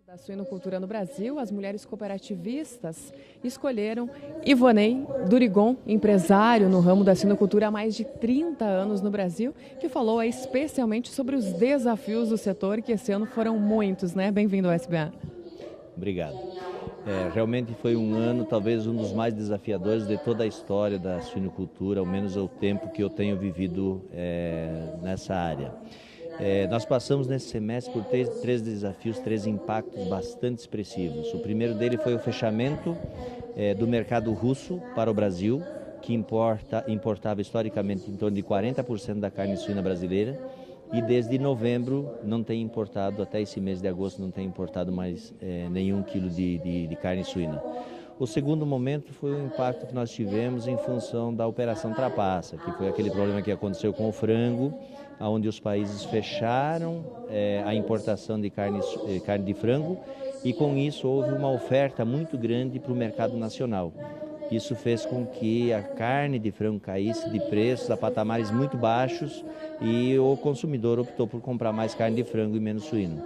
Da suinocultura no Brasil, as mulheres cooperativistas escolheram Ivonei Durigon, empresário no ramo da suinocultura há mais de 30 anos no Brasil, que falou especialmente sobre os desafios do setor, que esse ano foram muitos, né? Bem-vindo ao SBA. Obrigado. Realmente foi um ano, talvez um dos mais desafiadores de toda a história da suinocultura, ao menos o tempo que eu tenho vivido nessa área. Nós passamos nesse semestre por três desafios, três impactos bastante expressivos. O primeiro dele foi o fechamento do mercado russo para o Brasil, que importava historicamente em torno de 40% da carne suína brasileira, e desde novembro não tem importado, até esse mês de agosto não tem importado mais nenhum quilo de carne suína. O segundo momento foi o impacto que nós tivemos em função da Operação Trapaça, que foi aquele problema que aconteceu com o frango, onde os países fecharam a importação de carne de frango, e com isso houve uma oferta muito grande para o mercado nacional. Isso fez com que a carne de frango caísse de preços a patamares muito baixos e o consumidor optou por comprar mais carne de frango e menos suíno.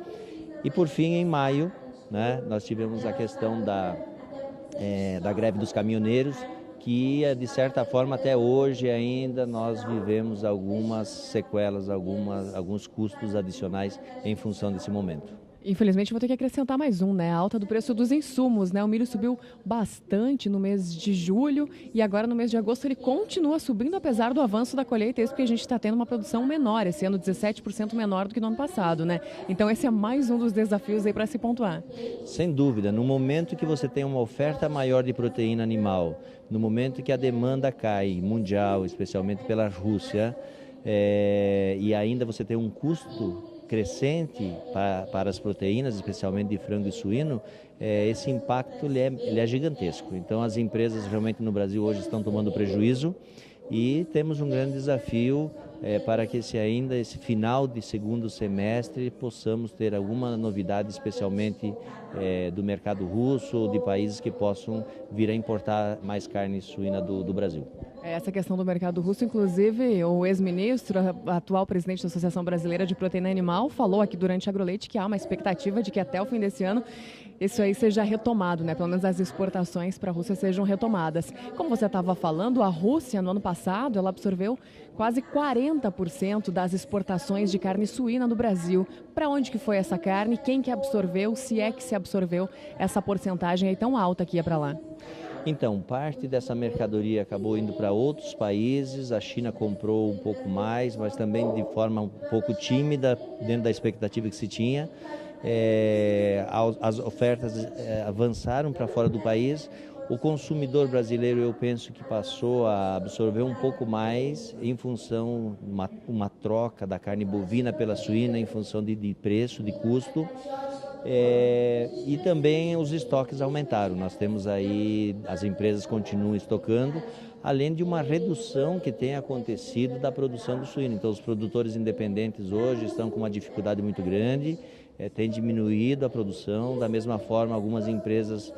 E por fim, em maio, né, nós tivemos a questão da greve dos caminhoneiros, que de certa forma até hoje ainda nós vivemos algumas sequelas, alguns custos adicionais em função desse momento. Infelizmente, vou ter que acrescentar mais um, né? A alta do preço dos insumos, né? O milho subiu bastante no mês de julho e agora no mês de agosto ele continua subindo apesar do avanço da colheita, isso porque a gente está tendo uma produção menor, esse ano 17% menor do que no ano passado, né? Então esse é mais um dos desafios aí para se pontuar. Sem dúvida, no momento que você tem uma oferta maior de proteína animal, no momento que a demanda cai mundial, especialmente pela Rússia, e ainda você tem um custo crescente para as proteínas, especialmente de frango e suíno, esse impacto ele é gigantesco. Então as empresas realmente no Brasil hoje estão tomando prejuízo e temos um grande desafio para que esse final de segundo semestre possamos ter alguma novidade, especialmente do mercado russo ou de países que possam vir a importar mais carne suína do Brasil. Essa questão do mercado russo, inclusive, o ex-ministro, atual presidente da Associação Brasileira de Proteína Animal, falou aqui durante a Agroleite que há uma expectativa de que até o fim desse ano isso aí seja retomado, né? Pelo menos as exportações para a Rússia sejam retomadas. Como você estava falando, a Rússia, no ano passado, ela absorveu quase 40% das exportações de carne suína do Brasil. Para onde que foi essa carne? Quem que absorveu? Se é que se absorveu essa porcentagem aí tão alta que ia para lá? Então, parte dessa mercadoria acabou indo para outros países, a China comprou um pouco mais, mas também de forma um pouco tímida, dentro da expectativa que se tinha. As ofertas avançaram para fora do país. O consumidor brasileiro, eu penso que passou a absorver um pouco mais em função de uma troca da carne bovina pela suína, em função de preço, de custo. E também os estoques aumentaram. Nós temos aí, as empresas continuam estocando, além de uma redução que tem acontecido da produção do suíno. Então os produtores independentes hoje estão com uma dificuldade muito grande, tem diminuído a produção. Da mesma forma, algumas empresas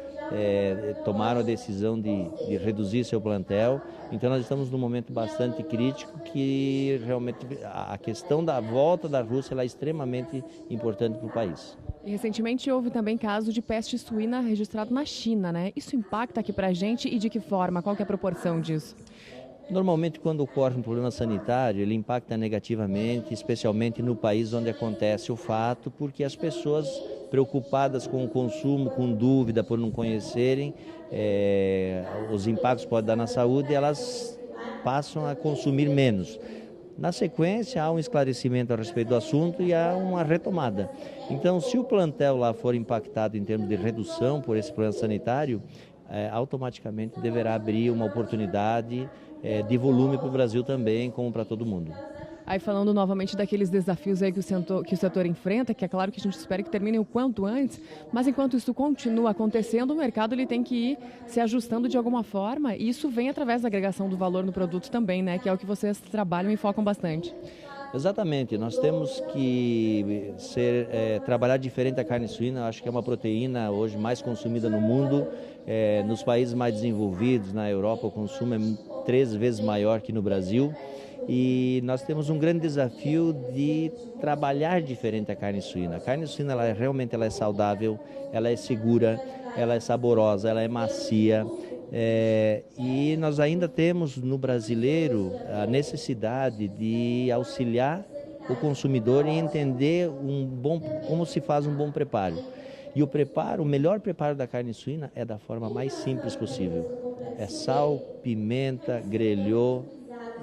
tomaram a decisão de reduzir seu plantel. Então nós estamos num momento bastante crítico, que realmente a questão da volta da Rússia ela é extremamente importante para o país. E recentemente houve também caso de peste suína registrado na China, né? Isso impacta aqui para a gente e de que forma? Qual que é a proporção disso? Normalmente, quando ocorre um problema sanitário, ele impacta negativamente, especialmente no país onde acontece o fato, porque as pessoas preocupadas com o consumo, com dúvida por não conhecerem os impactos que pode dar na saúde, elas passam a consumir menos. Na sequência, há um esclarecimento a respeito do assunto e há uma retomada. Então, se o plantel lá for impactado em termos de redução por esse problema sanitário, automaticamente deverá abrir uma oportunidade de volume para o Brasil também, como para todo mundo. Aí falando novamente daqueles desafios aí que o setor enfrenta, que é claro que a gente espera que terminem o quanto antes, mas enquanto isso continua acontecendo, o mercado ele tem que ir se ajustando de alguma forma, e isso vem através da agregação do valor no produto também, né? Que é o que vocês trabalham e focam bastante. Exatamente, nós temos que trabalhar diferente a carne suína. Acho que é uma proteína hoje mais consumida no mundo. Nos países mais desenvolvidos, na Europa, o consumo é 3 vezes maior que no Brasil. E nós temos um grande desafio de trabalhar diferente a carne suína. A carne suína realmente ela é saudável, ela é segura, ela é saborosa, ela é macia. E nós ainda temos no brasileiro a necessidade de auxiliar o consumidor em entender como se faz um bom preparo. E o melhor preparo da carne suína é da forma mais simples possível. É sal, pimenta, grelhou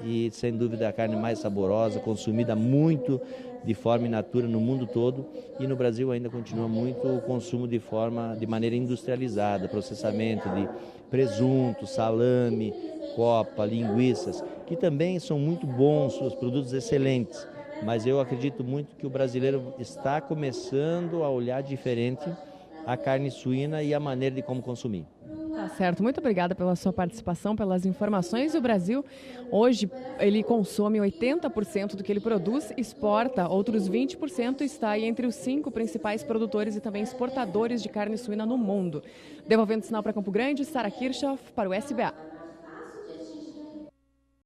e sem dúvida a carne mais saborosa, consumida muito de forma in natura no mundo todo, e no Brasil ainda continua muito o consumo de maneira industrializada, processamento de presunto, salame, copa, linguiças, que também são muito bons, os produtos excelentes, mas eu acredito muito que o brasileiro está começando a olhar diferente a carne suína e a maneira de como consumir. Tá certo, muito obrigada pela sua participação, pelas informações. O Brasil, hoje, ele consome 80% do que ele produz, exporta, outros 20% está aí entre os 5 principais produtores e também exportadores de carne suína no mundo. Devolvendo o sinal para Campo Grande, Sara Kirchhoff para o SBA.